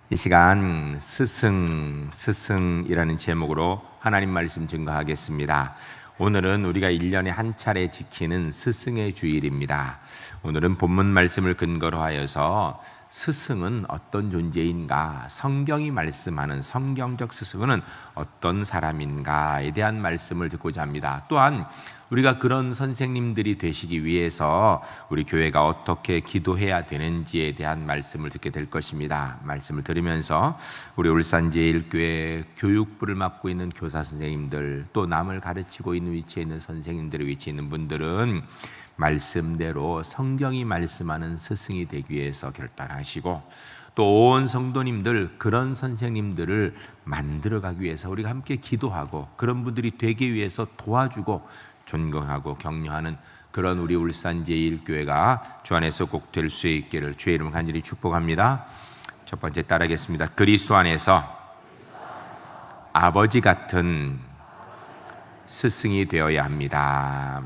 이 시간 스승이라는 제목으로 하나님 말씀 증거하겠습니다. 오늘은 우리가 1년에 한 차례 지키는 스승의 주일입니다. 오늘은 본문 말씀을 근거로 하여서 스승은 어떤 존재인가, 성경이 말씀하는 성경적 스승은 어떤 사람인가에 대한 말씀을 듣고자 합니다. 또한 우리가 그런 선생님들이 되시기 위해서 우리 교회가 어떻게 기도해야 되는지에 대한 말씀을 듣게 될 것입니다. 말씀을 들으면서 우리 울산제일교회 교육부를 맡고 있는 교사 선생님들, 또 남을 가르치고 있는 위치에 있는 선생님들의 위치에 있는 분들은 말씀대로 성경이 말씀하는 스승이 되기 위해서 결단하시고, 또 온 성도님들 그런 선생님들을 만들어가기 위해서 우리가 함께 기도하고 그런 분들이 되기 위해서 도와주고 존경하고 격려하는 그런 우리 울산제일교회가 주 안에서 꼭 될 수 있기를 주의 이름으로 간절히 축복합니다. 첫 번째 따라하겠습니다. 그리스도 안에서 아버지 같은 스승이 되어야 합니다.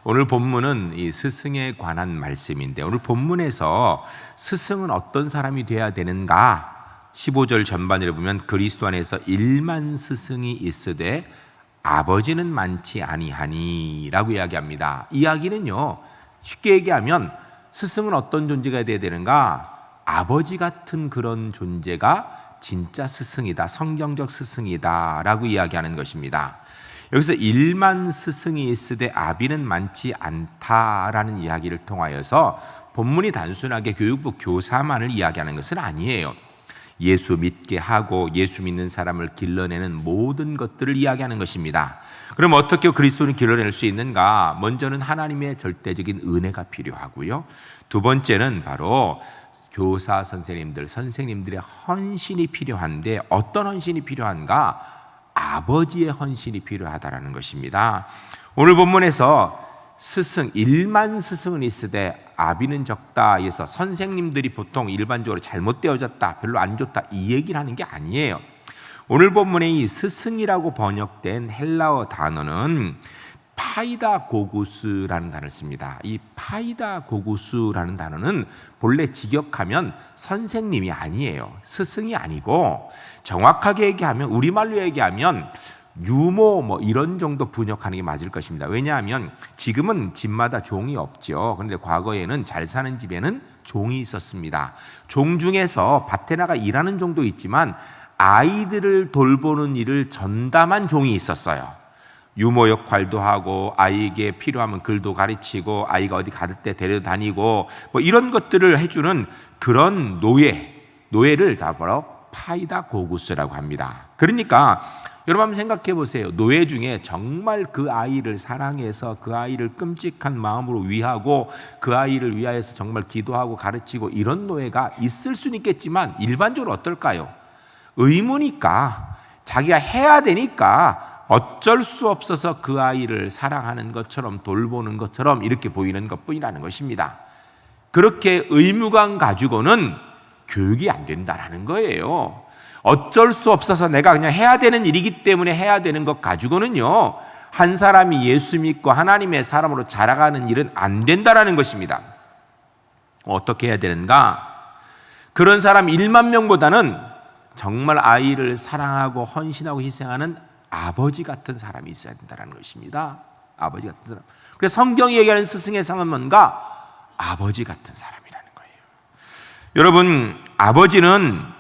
오늘 본문은 이 스승에 관한 말씀인데, 오늘 본문에서 스승은 어떤 사람이 되어야 되는가 15절 전반을 보면 그리스도 안에서 일만 스승이 있으되 아버지는 많지 아니하니 라고 이야기합니다. 이야기는요, 쉽게 얘기하면 스승은 어떤 존재가 되어야 되는가? 아버지 같은 그런 존재가 진짜 스승이다, 성경적 스승이다 라고 이야기하는 것입니다. 여기서 일만 스승이 있으되 아비는 많지 않다라는 이야기를 통하여서 본문이 단순하게 교육부 교사만을 이야기하는 것은 아니에요. 예수 믿게 하고 예수 믿는 사람을 길러내는 모든 것들을 이야기하는 것입니다. 그럼 어떻게 그리스도를 길러낼 수 있는가? 먼저는 하나님의 절대적인 은혜가 필요하고요, 두 번째는 바로 교사 선생님들의 헌신이 필요한데, 어떤 헌신이 필요한가? 아버지의 헌신이 필요하다라는 것입니다. 오늘 본문에서 스승, 일만 스승은 있으되 아비는 적다 해서 선생님들이 보통 일반적으로 잘못되어졌다, 별로 안 좋다, 이 얘기를 하는 게 아니에요. 오늘 본문에 이 스승이라고 번역된 헬라어 단어는 파이다고구스라는 단어를 씁니다. 이 파이다고구스라는 단어는 본래 직역하면 선생님이 아니에요. 스승이 아니고, 정확하게 얘기하면, 우리말로 얘기하면 유모 이런 정도 번역하는 게 맞을 것입니다. 왜냐하면 지금은 집마다 종이 없죠. 그런데 과거에는 잘 사는 집에는 종이 있었습니다. 종 중에서 밭에 나가 일하는 종도 있지만 아이들을 돌보는 일을 전담한 종이 있었어요. 유모 역할도 하고 아이에게 필요하면 글도 가르치고 아이가 어디 갈 때 데려다니고 이런 것들을 해주는 그런 노예를 다 바로 파이다고구스라고 합니다. 그러니까 여러분 한번 생각해 보세요. 노예 중에 정말 그 아이를 사랑해서 그 아이를 끔찍한 마음으로 위하고 그 아이를 위하여서 정말 기도하고 가르치고 이런 노예가 있을 수는 있겠지만, 일반적으로 어떨까요? 의무니까, 자기가 해야 되니까 어쩔 수 없어서 그 아이를 사랑하는 것처럼 돌보는 것처럼 이렇게 보이는 것뿐이라는 것입니다. 그렇게 의무감 가지고는 교육이 안 된다라는 거예요. 어쩔 수 없어서 내가 그냥 해야 되는 일이기 때문에 해야 되는 것 가지고는요, 한 사람이 예수 믿고 하나님의 사람으로 자라가는 일은 안 된다라는 것입니다. 어떻게 해야 되는가? 그런 사람 1만 명보다는 정말 아이를 사랑하고 헌신하고 희생하는 아버지 같은 사람이 있어야 된다는 것입니다. 아버지 같은 사람. 그래서 성경이 얘기하는 스승의 상은 뭔가? 아버지 같은 사람이라는 거예요. 여러분, 아버지는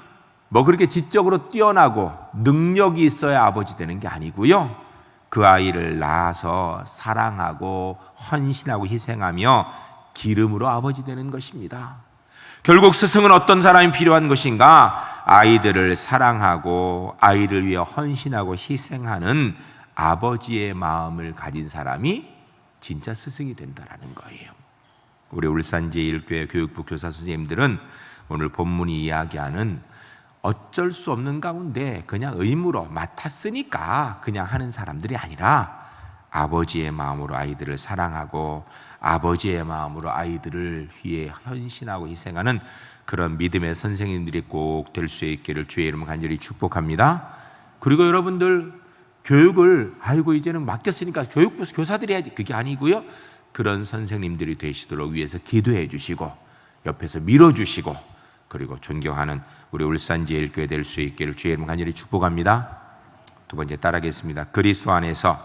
그렇게 지적으로 뛰어나고 능력이 있어야 아버지 되는 게 아니고요, 그 아이를 낳아서 사랑하고 헌신하고 희생하며 기름으로 아버지 되는 것입니다. 결국 스승은 어떤 사람이 필요한 것인가? 아이들을 사랑하고 아이를 위해 헌신하고 희생하는 아버지의 마음을 가진 사람이 진짜 스승이 된다는 거예요. 우리 울산제일교회 교육부 교사 선생님들은 오늘 본문이 이야기하는 어쩔 수 없는 가운데 그냥 의무로 맡았으니까 그냥 하는 사람들이 아니라, 아버지의 마음으로 아이들을 사랑하고 아버지의 마음으로 아이들을 위해 헌신하고 희생하는 그런 믿음의 선생님들이 꼭 될 수 있기를 주의 이름으로 간절히 축복합니다. 그리고 여러분들 교육을 이제는 맡겼으니까 교육부 교사들이 해야지, 그게 아니고요, 그런 선생님들이 되시도록 위해서 기도해 주시고 옆에서 밀어주시고 그리고 존경하는 우리 울산제일교회 될 수 있기를 주의 이름 간절히 축복합니다. 두 번째 따라하겠습니다. 그리스도 안에서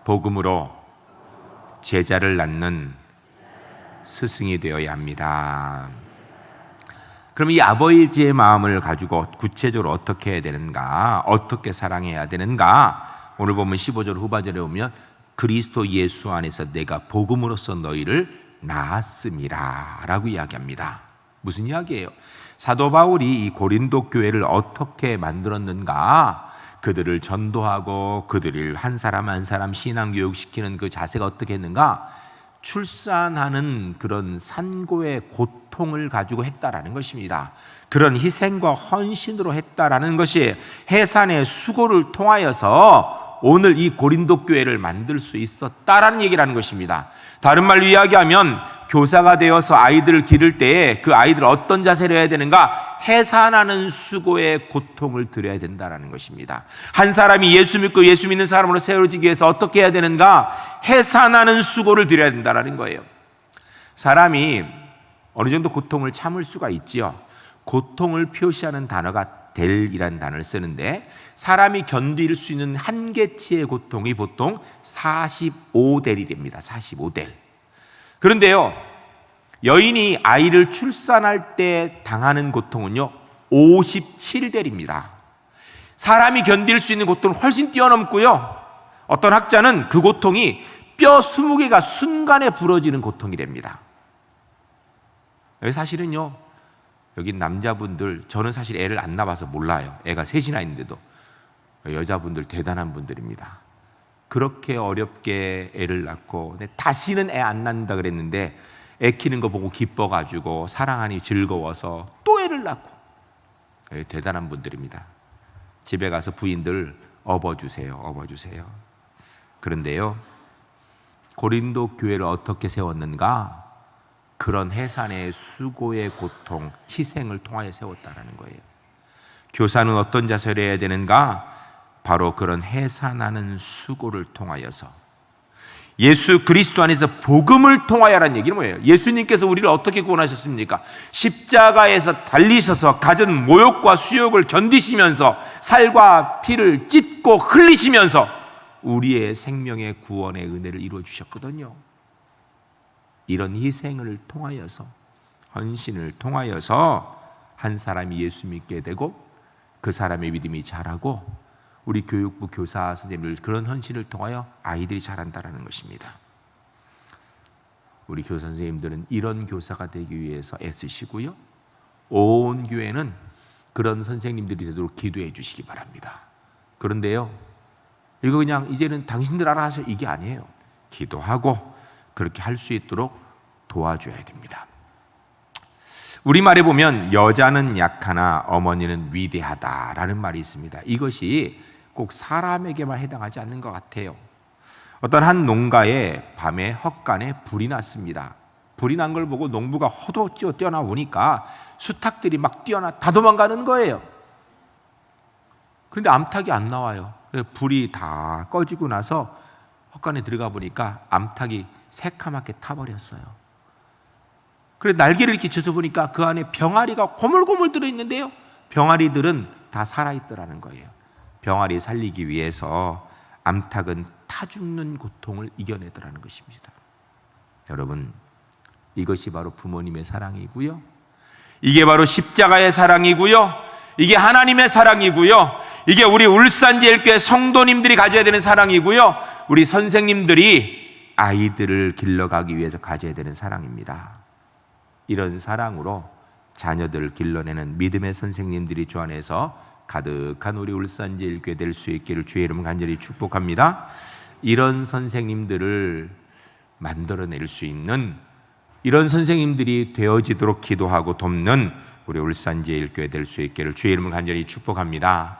복음으로 제자를 낳는 스승이 되어야 합니다. 그럼 이 아버지의 마음을 가지고 구체적으로 어떻게 해야 되는가, 어떻게 사랑해야 되는가, 오늘 보면 15절 후반절에 보면 그리스도 예수 안에서 내가 복음으로써 너희를 낳았음이라 라고 이야기합니다. 무슨 이야기예요? 사도 바울이 이 고린도 교회를 어떻게 만들었는가, 그들을 전도하고 그들을 한 사람 한 사람 신앙교육시키는 그 자세가 어떻게 했는가, 출산하는 그런 산고의 고통을 가지고 했다라는 것입니다. 그런 희생과 헌신으로 했다라는 것이 해산의 수고를 통하여서 오늘 이 고린도 교회를 만들 수 있었다라는 얘기라는 것입니다. 다른 말로 이야기하면 교사가 되어서 아이들을 기를 때에 그 아이들 어떤 자세를 해야 되는가? 해산하는 수고의 고통을 들여야 된다는 것입니다. 한 사람이 예수 믿고 예수 믿는 사람으로 세워지기 위해서 어떻게 해야 되는가? 해산하는 수고를 들여야 된다는 거예요. 사람이 어느 정도 고통을 참을 수가 있지요. 고통을 표시하는 단어가 델이라는 단어를 쓰는데, 사람이 견딜 수 있는 한계치의 고통이 보통 45델이랍니다. 45델. 그런데요, 여인이 아이를 출산할 때 당하는 고통은요 57델입니다. 사람이 견딜 수 있는 고통은 훨씬 뛰어넘고요, 어떤 학자는 그 고통이 뼈 20개가 순간에 부러지는 고통이랍니다. 사실은요, 여기 남자분들, 저는 사실 애를 안 낳아서 몰라요. 애가 셋이나 있는데도 여자분들 대단한 분들입니다. 그렇게 어렵게 애를 낳고 다시는 애 안 낳는다 그랬는데 애 키는 거 보고 기뻐가지고 사랑하니 즐거워서 또 애를 낳고, 대단한 분들입니다. 집에 가서 부인들 업어주세요. 업어주세요. 그런데요, 고린도 교회를 어떻게 세웠는가? 그런 해산의 수고의 고통, 희생을 통하여 세웠다라는 거예요. 교사는 어떤 자세를 해야 되는가? 바로 그런 해산하는 수고를 통하여서 예수 그리스도 안에서 복음을 통하여라는 얘기는 뭐예요? 예수님께서 우리를 어떻게 구원하셨습니까? 십자가에서 달리셔서 가진 모욕과 수욕을 견디시면서 살과 피를 찢고 흘리시면서 우리의 생명의 구원의 은혜를 이루어 주셨거든요. 이런 희생을 통하여서, 헌신을 통하여서 한 사람이 예수 믿게 되고 그 사람의 믿음이 자라고 우리 교육부 교사 선생님들 그런 헌신을 통하여 아이들이 자란다는 것입니다. 우리 교사 선생님들은 이런 교사가 되기 위해서 애쓰시고요, 온 교회는 그런 선생님들이 되도록 기도해 주시기 바랍니다. 그런데요, 이거 그냥 이제는 당신들 알아서 이게 아니에요. 기도하고 그렇게 할 수 있도록 도와줘야 됩니다. 우리말에 보면 여자는 약하나 어머니는 위대하다라는 말이 있습니다. 이것이 꼭 사람에게만 해당하지 않는 것 같아요. 어떤 한 농가에 밤에 헛간에 불이 났습니다. 불이 난 걸 보고 농부가 허도찌어 뛰어나오니까 수탉들이 막 다 도망가는 거예요. 그런데 암탉이 안 나와요. 불이 다 꺼지고 나서 헛간에 들어가 보니까 암탉이 새카맣게 타버렸어요. 그래서 날개를 이렇게 쳐서 보니까 그 안에 병아리가 고물고물 들어있는데요, 병아리들은 다 살아있더라는 거예요. 병아리 살리기 위해서 암탉은 타 죽는 고통을 이겨내더라는 것입니다. 여러분, 이것이 바로 부모님의 사랑이고요, 이게 바로 십자가의 사랑이고요, 이게 하나님의 사랑이고요, 이게 우리 울산제일교회 성도님들이 가져야 되는 사랑이고요, 우리 선생님들이 아이들을 길러가기 위해서 가져야 되는 사랑입니다. 이런 사랑으로 자녀들을 길러내는 믿음의 선생님들이 주 안에서 가득한 우리 울산제일교회 될 수 있기를 주의 이름 간절히 축복합니다. 이런 선생님들을 만들어낼 수 있는, 이런 선생님들이 되어지도록 기도하고 돕는 우리 울산제일교회 될 수 있기를 주의 이름 간절히 축복합니다.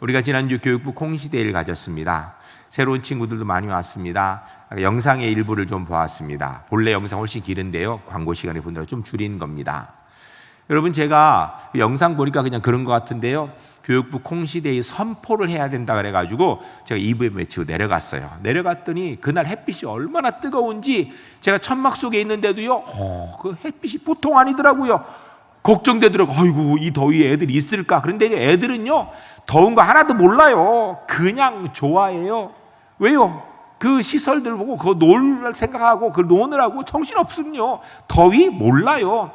우리가 지난주 교육부 콩시대회를 가졌습니다. 새로운 친구들도 많이 왔습니다. 영상의 일부를 좀 보았습니다. 본래 영상 훨씬 길은데요, 광고 시간에 본다고 좀 줄인 겁니다. 여러분, 제가 영상 보니까 그냥 그런 것 같은데요, 교육부 콩시대의 선포를 해야 된다 그래가지고 제가 2부에 외치고 내려갔어요. 내려갔더니 그날 햇빛이 얼마나 뜨거운지 제가 천막 속에 있는데도요, 그 햇빛이 보통 아니더라고요. 걱정되더라고. 아이고, 이 더위에 애들이 있을까? 그런데 애들은요, 더운 거 하나도 몰라요. 그냥 좋아해요. 왜요? 그 시설들 보고 그거 놀 생각하고 그 노느라고 정신없음요. 더위 몰라요.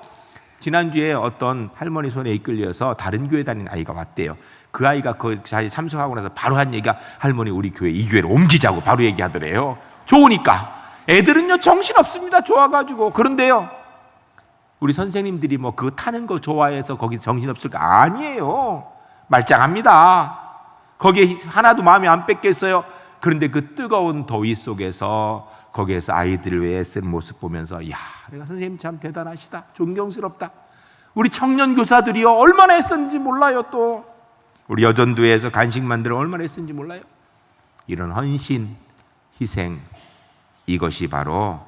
지난주에 어떤 할머니 손에 이끌려서 다른 교회 다니는 아이가 왔대요. 그 아이가 그 자리에 참석하고 나서 바로 한 얘기가, 할머니 우리 교회 이 교회로 옮기자고 바로 얘기하더래요. 좋으니까. 애들은요 정신없습니다. 좋아가지고. 그런데요, 우리 선생님들이 뭐 그거 타는 거 좋아해서 거기 정신없을까? 아니에요. 말짱합니다. 거기에 하나도 마음이 안 뺏겼어요. 그런데 그 뜨거운 더위 속에서 거기에서 아이들을 위해 애쓰는 모습 보면서, 야, 내가 선생님 참 대단하시다, 존경스럽다. 우리 청년 교사들이요 얼마나 애썼는지 몰라요. 또 우리 여전도에서 간식 만들어 얼마나 애썼는지 몰라요. 이런 헌신, 희생, 이것이 바로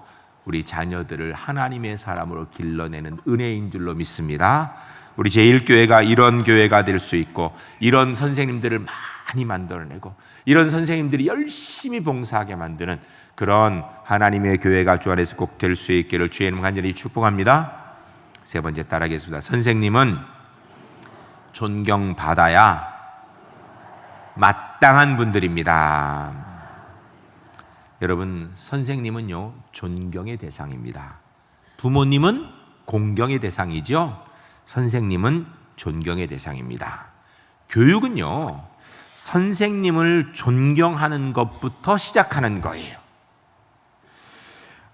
우리 자녀들을 하나님의 사람으로 길러내는 은혜인 줄로 믿습니다. 우리 제1교회가 이런 교회가 될 수 있고, 이런 선생님들을 많이 만들어내고, 이런 선생님들이 열심히 봉사하게 만드는 그런 하나님의 교회가 주 안에서 꼭 될 수 있기를 주의 이름 간절히 축복합니다. 세 번째 따라하겠습니다. 선생님은 존경받아야 마땅한 분들입니다. 여러분, 선생님은요 존경의 대상입니다. 부모님은 공경의 대상이죠. 선생님은 존경의 대상입니다. 교육은요 선생님을 존경하는 것부터 시작하는 거예요.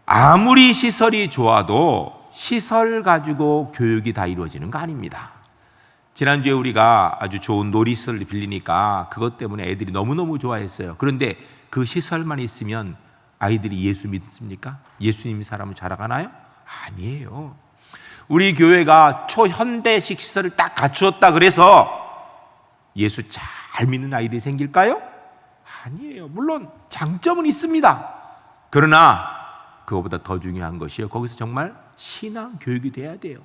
아무리 시설이 좋아도 시설 가지고 교육이 다 이루어지는 거 아닙니다. 지난주에 우리가 아주 좋은 놀이시설을 빌리니까 그것 때문에 애들이 너무너무 좋아했어요. 그런데 그 시설만 있으면 아이들이 예수 믿습니까? 예수님이 사람을 자라가나요? 아니에요. 우리 교회가 초현대식 시설을 딱 갖추었다 그래서 예수 잘 믿는 아이들이 생길까요? 아니에요. 물론 장점은 있습니다. 그러나 그거보다 더 중요한 것이요, 거기서 정말 신앙 교육이 돼야 돼요.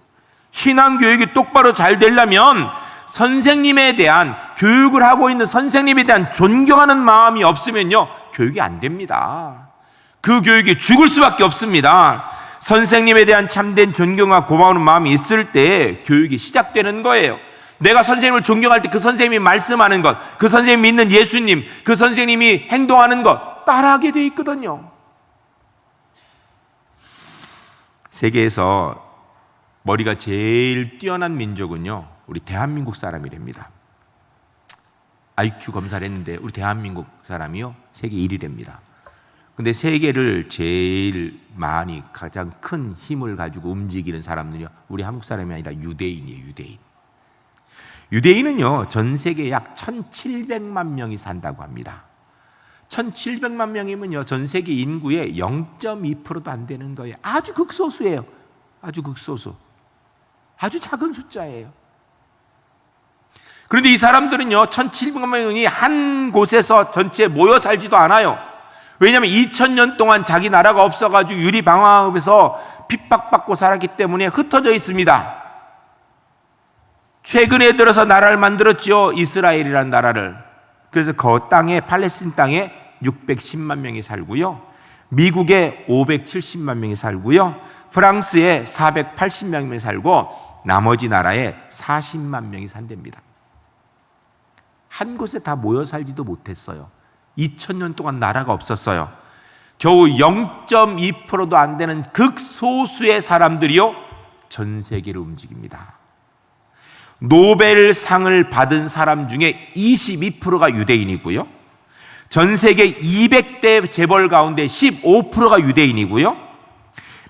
신앙 교육이 똑바로 잘 되려면 선생님에 대한, 교육을 하고 있는 선생님에 대한 존경하는 마음이 없으면요 교육이 안 됩니다. 그 교육이 죽을 수밖에 없습니다. 선생님에 대한 참된 존경과 고마운 마음이 있을 때 교육이 시작되는 거예요. 내가 선생님을 존경할 때 그 선생님이 말씀하는 것, 그 선생님이 믿는 예수님, 그 선생님이 행동하는 것 따라하게 돼 있거든요. 세계에서 머리가 제일 뛰어난 민족은요 우리 대한민국 사람이랍니다. IQ 검사를 했는데 우리 대한민국 사람이요 세계 1위랍니다. 근데 세계를 제일 많이, 가장 큰 힘을 가지고 움직이는 사람들이요 우리 한국 사람이 아니라 유대인이에요. 유대인은요 전 세계에 약 1700만 명이 산다고 합니다. 1700만 명이면요 전 세계 인구의 0.2%도 안 되는 거예요. 아주 극소수예요. 아주 극소수, 아주 작은 숫자예요. 그런데 이 사람들은요 1700만 명이 한 곳에서 전체에 모여 살지도 않아요. 왜냐하면 2000년 동안 자기 나라가 없어가지고 유리방황에서 핍박받고 살았기 때문에 흩어져 있습니다. 최근에 들어서 나라를 만들었죠. 이스라엘이라는 나라를. 그래서 그 땅에, 팔레스틴 땅에 610만 명이 살고요, 미국에 570만 명이 살고요, 프랑스에 480만 명이 살고 나머지 나라에 40만 명이 산답니다. 한 곳에 다 모여 살지도 못했어요. 2000년 동안 나라가 없었어요. 겨우 0.2%도 안 되는 극소수의 사람들이요 전 세계를 움직입니다. 노벨상을 받은 사람 중에 22%가 유대인이고요, 전 세계 200대 재벌 가운데 15%가 유대인이고요,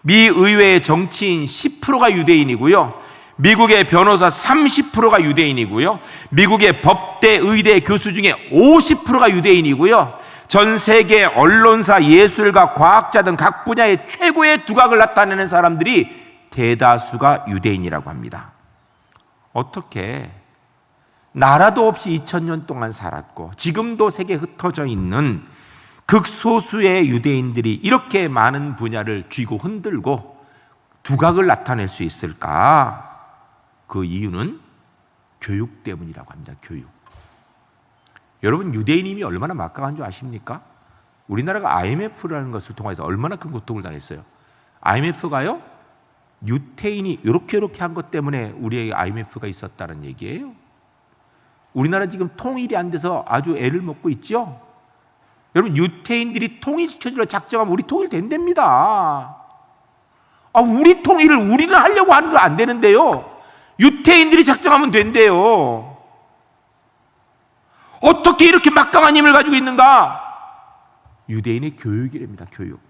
미 의회의 정치인 10%가 유대인이고요, 미국의 변호사 30%가 유대인이고요, 미국의 법대, 의대 교수 중에 50%가 유대인이고요, 전 세계 언론사, 예술가, 과학자 등 각 분야의 최고의 두각을 나타내는 사람들이 대다수가 유대인이라고 합니다. 어떻게 나라도 없이 2000년 동안 살았고 지금도 세계에 흩어져 있는 극소수의 유대인들이 이렇게 많은 분야를 쥐고 흔들고 두각을 나타낼 수 있을까? 그 이유는 교육 때문이라고 합니다. 교육. 여러분, 유대인임이 얼마나 막강한 줄 아십니까? 우리나라가 IMF라는 것을 통해서 얼마나 큰 고통을 당했어요. IMF가요 유태인이 이렇게 한 것 때문에 우리에게 IMF가 있었다는 얘기예요. 우리나라 지금 통일이 안 돼서 아주 애를 먹고 있죠. 여러분, 유태인들이 통일시켜주려 작정하면 우리 통일된답니다. 우리 통일을 우리는 하려고 하는 거 안 되는데요, 유태인들이 작정하면 된대요. 어떻게 이렇게 막강한 힘을 가지고 있는가? 유대인의 교육이랍니다. 교육.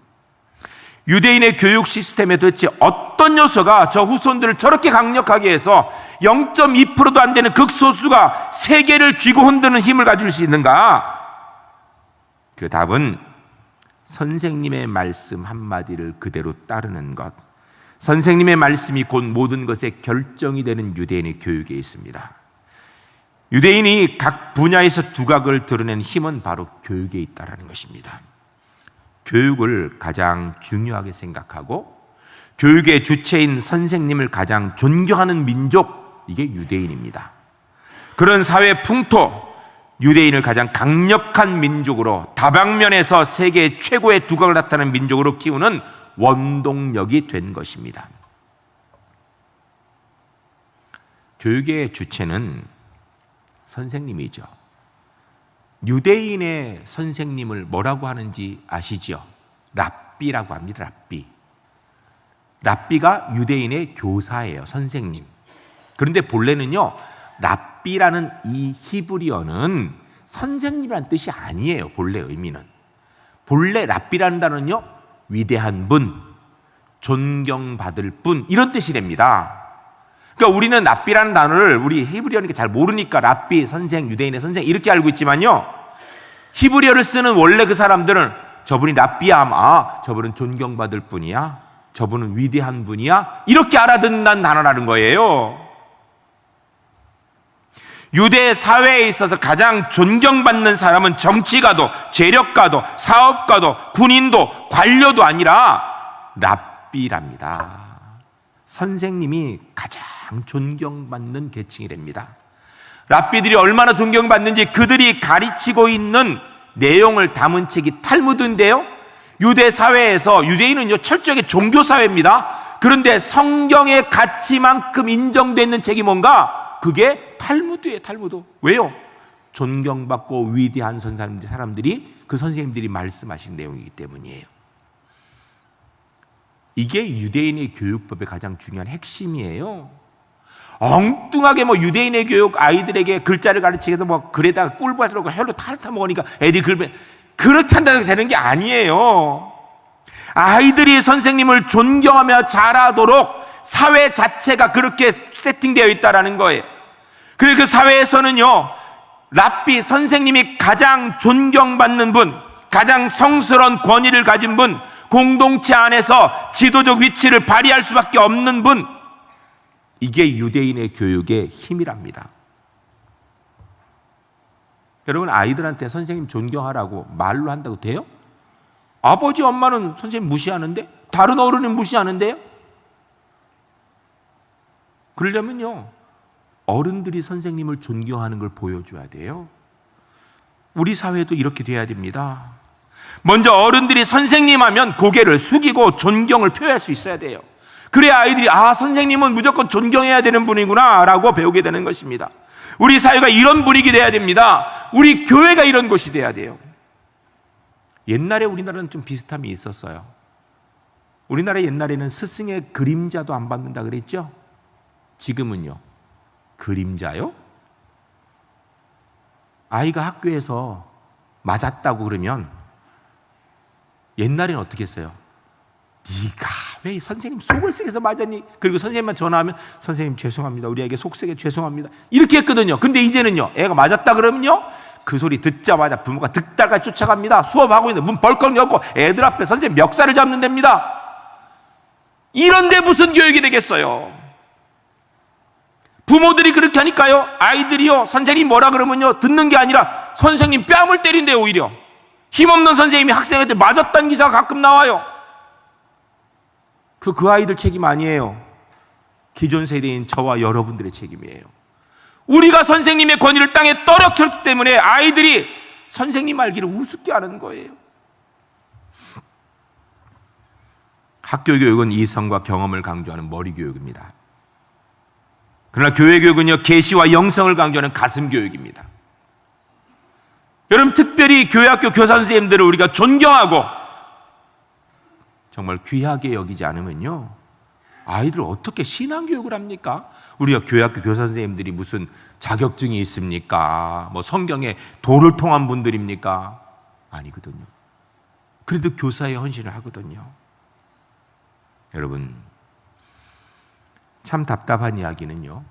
유대인의 교육 시스템에 도대체 어떤 요소가 저 후손들을 저렇게 강력하게 해서 0.2%도 안 되는 극소수가 세계를 쥐고 흔드는 힘을 가질 수 있는가? 그 답은 선생님의 말씀 한마디를 그대로 따르는 것, 선생님의 말씀이 곧 모든 것의 결정이 되는 유대인의 교육에 있습니다. 유대인이 각 분야에서 두각을 드러낸 힘은 바로 교육에 있다는 것입니다. 교육을 가장 중요하게 생각하고 교육의 주체인 선생님을 가장 존경하는 민족, 이게 유대인입니다. 그런 사회 풍토, 유대인을 가장 강력한 민족으로, 다방면에서 세계 최고의 두각을 나타내는 민족으로 키우는 원동력이 된 것입니다. 교육의 주체는 선생님이죠. 유대인의 선생님을 뭐라고 하는지 아시죠? 랍비라고 합니다. 랍비. 랍비가 유대인의 교사예요. 선생님. 그런데 본래는요, 랍비라는 이 히브리어는 선생님이라는 뜻이 아니에요. 본래 의미는. 본래 랍비라는 단어는요, 위대한 분, 존경받을 분, 이런 뜻이랍니다. 그러니까 우리는 랍비라는 단어를 우리 히브리어니까 잘 모르니까 랍비, 선생, 유대인의 선생 이렇게 알고 있지만요, 히브리어를 쓰는 원래 그 사람들은 저분이 랍비야, 저분은 존경받을 분이야, 저분은 위대한 분이야, 이렇게 알아듣는다는 단어라는 거예요. 유대 사회에 있어서 가장 존경받는 사람은 정치가도, 재력가도, 사업가도, 군인도, 관료도 아니라 랍비랍니다. 선생님이 가장 존경받는 계층이랍니다. 랍비들이 얼마나 존경받는지 그들이 가르치고 있는 내용을 담은 책이 탈무드인데요, 유대 사회에서, 유대인은요 철저하게 종교 사회입니다. 그런데 성경의 가치만큼 인정되어 있는 책이 뭔가? 그게 탈무드예요. 탈무드. 왜요? 존경받고 위대한 사람들이, 그 선생님들이 말씀하신 내용이기 때문이에요. 이게 유대인의 교육법의 가장 중요한 핵심이에요. 엉뚱하게 유대인의 교육, 아이들에게 글자를 가르치기 위해서 글에다가 꿀 받으라고 혈로 탈타 먹으니까 애들이 그렇게 한다고 되는 게 아니에요. 아이들이 선생님을 존경하며 자라도록 사회 자체가 그렇게 세팅되어 있다라는 거예요. 그리고 그 사회에서는요, 랍비, 선생님이 가장 존경받는 분, 가장 성스러운 권위를 가진 분, 공동체 안에서 지도적 위치를 발휘할 수밖에 없는 분, 이게 유대인의 교육의 힘이랍니다. 여러분, 아이들한테 선생님 존경하라고 말로 한다고 돼요? 아버지, 엄마는 선생님 무시하는데? 다른 어른은 무시하는데요? 그러려면요, 어른들이 선생님을 존경하는 걸 보여줘야 돼요. 우리 사회도 이렇게 돼야 됩니다. 먼저 어른들이 선생님 하면 고개를 숙이고 존경을 표현할 수 있어야 돼요. 그래야 아이들이 선생님은 무조건 존경해야 되는 분이구나 라고 배우게 되는 것입니다. 우리 사회가 이런 분위기 돼야 됩니다. 우리 교회가 이런 곳이 돼야 돼요. 옛날에 우리나라는 좀 비슷함이 있었어요. 우리나라 옛날에는 스승의 그림자도 안 받는다 그랬죠? 지금은요, 그림자요? 아이가 학교에서 맞았다고 그러면 옛날에는 어떻게 했어요? 네가 왜 선생님 속을 썩여서 맞았니? 그리고 선생님만 전화하면 선생님 죄송합니다, 우리 애에게 속썩여 죄송합니다, 이렇게 했거든요. 근데 이제는요, 애가 맞았다 그러면요, 그 소리 듣자마자 부모가 득달까지 쫓아갑니다. 수업하고 있는데 문 벌컥 열고 애들 앞에 선생님 멱살을 잡는 데입니다. 이런데 무슨 교육이 되겠어요? 부모들이 그렇게 하니까요, 아이들이요, 선생님 뭐라 그러면요, 듣는 게 아니라 선생님 뺨을 때린대요. 오히려 힘없는 선생님이 학생한테 맞았다는 기사가 가끔 나와요. 그 아이들 책임 아니에요. 기존 세대인 저와 여러분들의 책임이에요. 우리가 선생님의 권위를 땅에 떨어뜨렸기 때문에 아이들이 선생님 알기를 우습게 하는 거예요. 학교 교육은 이성과 경험을 강조하는 머리 교육입니다. 그러나 교회 교육은요, 계시와 영성을 강조하는 가슴 교육입니다. 여러분, 특별히 교회학교 교사 선생님들을 우리가 존경하고 정말 귀하게 여기지 않으면요, 아이들 어떻게 신앙교육을 합니까? 우리가 교회학교 교사 선생님들이 무슨 자격증이 있습니까? 뭐 성경에 도를 통한 분들입니까? 아니거든요. 그래도 교사의 헌신을 하거든요. 여러분, 참 답답한 이야기는요,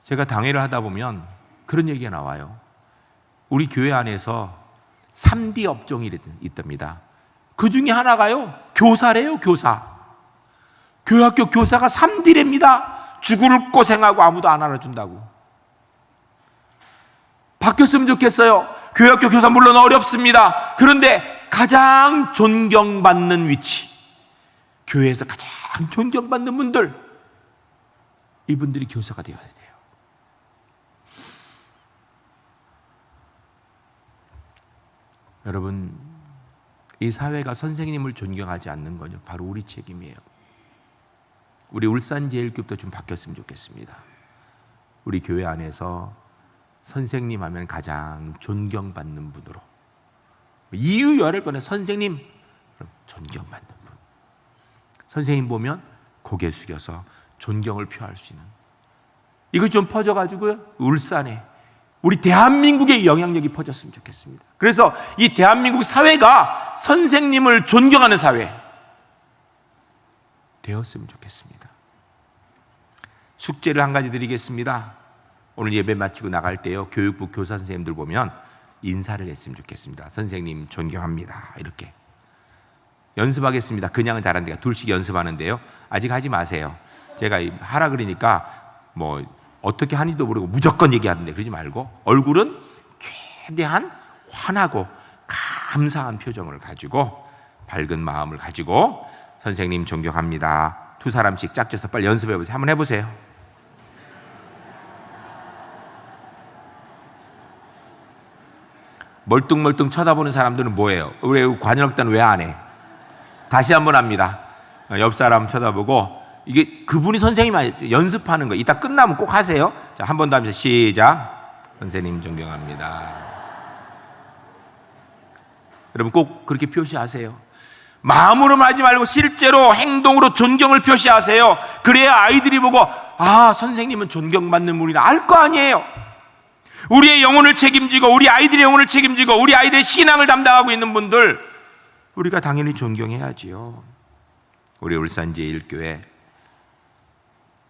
제가 당회를 하다 보면 그런 얘기가 나와요. 우리 교회 안에서 3D 업종이 있답니다. 그 중에 하나가요, 교사래요. 교회학교 교사가 3D랍니다. 죽을 고생하고 아무도 안 알아준다고. 바뀌었으면 좋겠어요. 교회학교 교사 물론 어렵습니다. 그런데 가장 존경받는 위치, 교회에서 가장 존경받는 분들, 이분들이 교사가 되어야 돼요. 여러분, 이 사회가 선생님을 존경하지 않는 건요, 바로 우리 책임이에요. 우리 울산제일교회도 좀 바뀌었으면 좋겠습니다. 우리 교회 안에서 선생님 하면 가장 존경받는 분으로, 이유 열을 꺼내 선생님, 그럼 존경받는 분. 선생님 보면 고개 숙여서 존경을 표할 수 있는, 이거 좀 퍼져가지고요, 울산에 우리 대한민국의 영향력이 퍼졌으면 좋겠습니다. 그래서 이 대한민국 사회가 선생님을 존경하는 사회 되었으면 좋겠습니다. 숙제를 한 가지 드리겠습니다. 오늘 예배 마치고 나갈 때요, 교육부 교사 선생님들 보면 인사를 했으면 좋겠습니다. 선생님 존경합니다, 이렇게 연습하겠습니다. 그냥은 잘하는데 둘씩 연습하는데요, 아직 하지 마세요. 제가 하라 그러니까 뭐 어떻게 하는지도 모르고 무조건 얘기하는데 그러지 말고, 얼굴은 최대한 환하고 감사한 표정을 가지고, 밝은 마음을 가지고 선생님 존경합니다. 두 사람씩 짝져서 빨리 연습해 보세요. 한번 해보세요. 멀뚱멀뚱 쳐다보는 사람들은 뭐예요? 우리 관현악단 왜 안 해? 다시 한번 합니다. 옆 사람 쳐다보고, 이게 그분이 선생님 아니죠. 연습하는 거. 이따 끝나면 꼭 하세요. 자, 한 번 더 하면서 시작. 선생님 존경합니다. 여러분 꼭 그렇게 표시하세요. 마음으로만 하지 말고 실제로 행동으로 존경을 표시하세요. 그래야 아이들이 보고, 아, 선생님은 존경받는 분이라 알 거 아니에요. 우리의 영혼을 책임지고, 우리 아이들의 영혼을 책임지고, 우리 아이들의 신앙을 담당하고 있는 분들, 우리가 당연히 존경해야지요. 우리 울산제일교회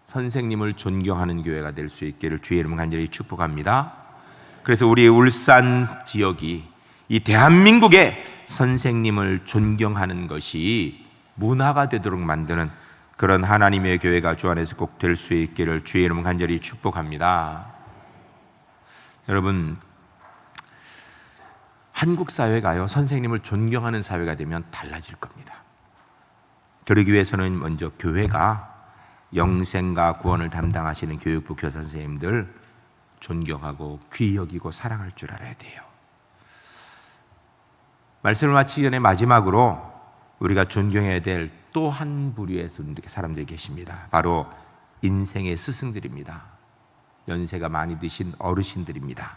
선생님을 존경하는 교회가 될 수 있기를 주의 이름으로 간절히 축복합니다. 그래서 우리 울산 지역이 이 대한민국의 선생님을 존경하는 것이 문화가 되도록 만드는 그런 하나님의 교회가 주 안에서 꼭 될 수 있기를 주의 이름으로 간절히 축복합니다. 여러분, 한국 사회가요, 선생님을 존경하는 사회가 되면 달라질 겁니다. 그러기 위해서는 먼저 교회가 영생과 구원을 담당하시는 교육부 교사 선생님들 존경하고 귀히 여기고 사랑할 줄 알아야 돼요. 말씀을 마치기 전에 마지막으로 우리가 존경해야 될 또 한 부류의 사람들이 계십니다. 바로 인생의 스승들입니다. 연세가 많이 드신 어르신들입니다.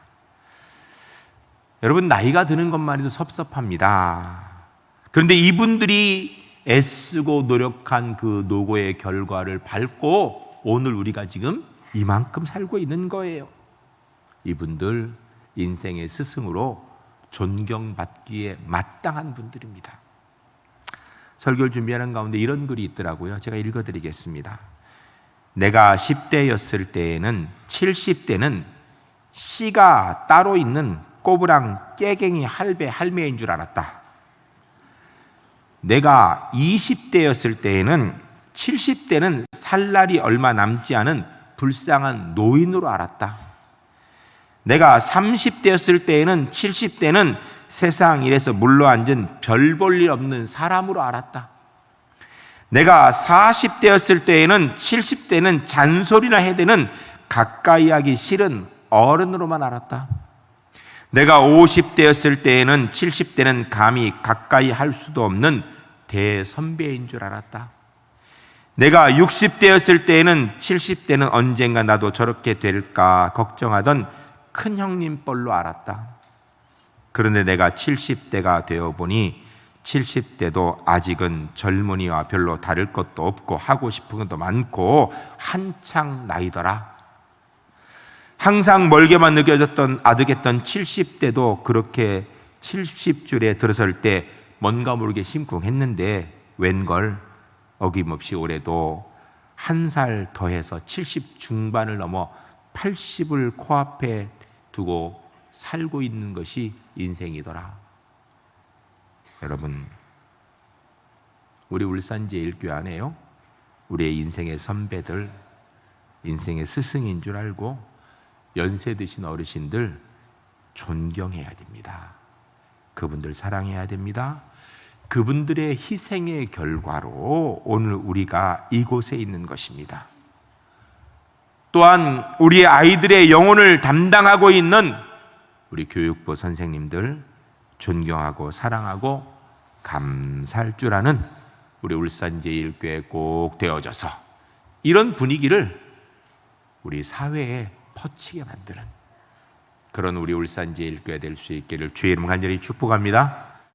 여러분, 나이가 드는 것만 해도 섭섭합니다. 그런데 이분들이 애쓰고 노력한 그 노고의 결과를 밟고 오늘 우리가 지금 이만큼 살고 있는 거예요. 이분들 인생의 스승으로 존경받기에 마땅한 분들입니다. 설교를 준비하는 가운데 이런 글이 있더라고요. 제가 읽어드리겠습니다. 내가 10대였을 때에는 70대는 씨가 따로 있는 꼬부랑 깨갱이 할배 할매인 줄 알았다. 내가 20대였을 때에는 70대는 살 날이 얼마 남지 않은 불쌍한 노인으로 알았다. 내가 30대였을 때에는 70대는 세상 일에서 물러앉은 별 볼 일 없는 사람으로 알았다. 내가 40대였을 때에는 70대는 잔소리나 해대는 가까이 하기 싫은 어른으로만 알았다. 내가 50대였을 때에는 70대는 감히 가까이 할 수도 없는 대선배인 줄 알았다. 내가 60대였을 때에는 70대는 언젠가 나도 저렇게 될까 걱정하던 큰 형님 뻘로 알았다. 그런데 내가 70대가 되어보니 70대도 아직은 젊은이와 별로 다를 것도 없고 하고 싶은 것도 많고 한창 나이더라. 항상 멀게만 느껴졌던 아득했던 70대도 그렇게 70줄에 들어설 때 뭔가 모르게 심쿵했는데 웬걸 어김없이 올해도 한 살 더해서 70 중반을 넘어 80을 코앞에 두고 살고 있는 것이 인생이더라. 여러분, 우리 울산제일교회 안에요, 우리의 인생의 선배들, 인생의 스승인 줄 알고 연세 드신 어르신들 존경해야 됩니다. 그분들 사랑해야 됩니다. 그분들의 희생의 결과로 오늘 우리가 이곳에 있는 것입니다. 또한 우리 아이들의 영혼을 담당하고 있는 우리 교육부 선생님들 존경하고 사랑하고 감사할 줄 아는 우리 울산제일교회 꼭 되어져서 이런 분위기를 우리 사회에 퍼지게 만드는 그런 우리 울산제일교회 될 수 있기를 주의 이름 간절히 축복합니다.